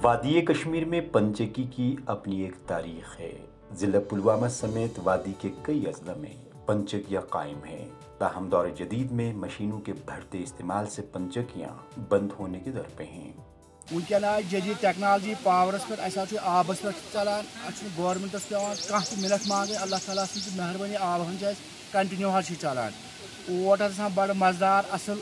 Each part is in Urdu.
وادی کشمیر میں پنچکی کی اپنی ایک تاریخ ہے۔ ضلع پلوامہ سمیت وادی کے کئی اضلاع میں پنچکیاں قائم ہیں، تاہم دور جدید میں مشینوں کے بڑھتے استعمال سے پنچکیاں بند ہونے کے در پہ ہیں۔ ونکین آئی جدید ٹیکنالوجی پاورس پہ اہس آبس پہ چلان گورمنٹس پیوان کھانا منٹ مانگے اللہ تعالیٰ سن مہربانی آب ہن کنٹنیو چلان اوٹ بڑا مزدار اصل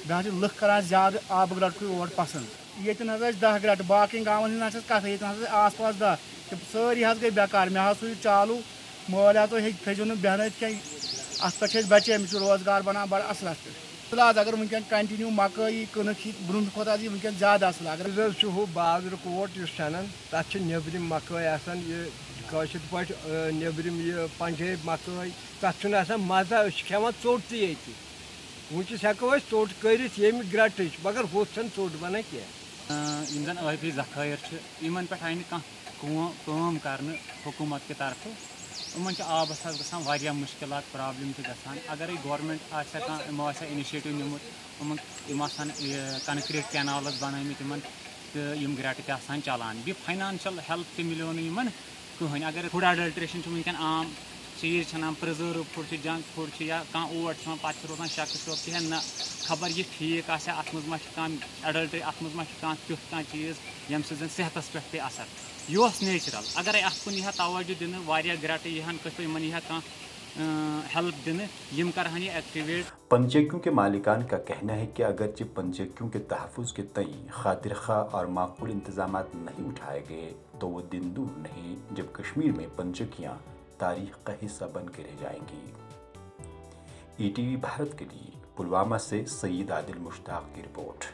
بیٚیہِ لُکھ کران زیادٕ آبہٕ گرٛٹہٕ اور پسنٛد ییٚتٮ۪ن حظ ٲسۍ 10 گرٛٹہٕ باقین گامن ہٕنٛز نہ کتھٕے ییٚتٮ۪ن حظ آس پاس 10 تِم سٲری حظ گٔے بیکار مےٚ حظ سُہ چالوٗ مٲلۍ حظ تھٲیزیو نہٕ بیٚہنٲیِتھ کینٛہہ اتھ پٮ۪ٹھ چھِ أسۍ بچے أمِس چھُ روزگار بنان بڑٕ اصل اتھ پٮ۪ٹھ فِلحال اگر ونکیٚن کنٹنیو مکٲے کٕنٕک برونٛہہ کھۄتہٕ حظ یی ونکیٚن زیادٕ اصل اگر ہُہ بازرُک اوٹ یُس چھنان تتھ چھِ نیٚبرِم مکٲے آسان یہِ کٲشِر پٲٹھۍ نیٚبرِم یہِ پنجٲبۍ مکٲے تتھ چھُنہٕ آسان مزٕ أسۍ چھِ کھٮ۪وان ژوٚٹ تہِ ییٚتہِ وٕنکٮ۪س ہٮ۪کو أسۍ ژوٚٹ کٔرِتھ ییٚمہِ گرٛٹٕچ مگر ہُتھ چھنہٕ ژوٚٹ بنان کینٛہہ یِم زن ٲبی ذخٲیر چھِ یِمن پٮ۪ٹھ آیہِ نہٕ کانٛہہ کٲم کرنہٕ حکوٗمت کہِ طرفہٕ یِمن چھِ آبس حظ گژھان واریاہ مُشکلات پرابلم تہِ گژھان اگرے گورمنٹ آسہِ ہا کانٛہہ یِمو آسہِ ہا اِنِشیٹِو نِمُت یِم آسہٕ ہن کنکریٖٹ کینالٕز بنٲومٕتۍ یِمن تہٕ یِم گرٛٹہٕ تہِ آسہٕ ہن چلان بیٚیہِ فاینانشل ہیلپ تہِ مِلیو نہٕ یِمن کٕہٕنۍ اگر فُڈ اڈلٹریشن چھُ ونکٮ۪ن عام چیٖز چھِ انان پرزٲرو فُڈ چھِ جنک فُڈ چھِ یا کانٛہہ اوٹ چھُ یِوان پتہٕ چھِ روزان شک شوق کہِ نہ خبر یہِ ٹھیٖک آسہِ اتھ منٛز ما چھُ کانٛہہ اڈلٹری اتھ منٛز ما چھُ کانٛہہ تیُتھ کانٛہہ چیٖز ییٚمہِ سۭتۍ زن صحتس پٮ۪ٹھ پیٚیہِ اثر یہِ اوس نیچرل اگرے اتھ کُن یی ہا توجہ دِنہٕ واریاہ گرٛٹہٕ یی ہن کٔژ یِمن یی ہا کانٛہہ ہیلپ دِنہٕ یِم کرہن یہ ایکٹیویٹ۔ پنچکیوں کے مالکان کا کہنا ہے کہ اگرچہ پنچکیوں کے تحفظ کے تئیں خاطر خواہ اور معقول انتظامات نہیں اٹھائے گئے تو وہ دن دور نہیں جب کشمیر میں پنچکیاں تاریخ کا حصہ بن کے رہ جائیں گی۔ ای ٹی وی بھارت کے لیے پلوامہ سے سید عادل مشتاق کی رپورٹ۔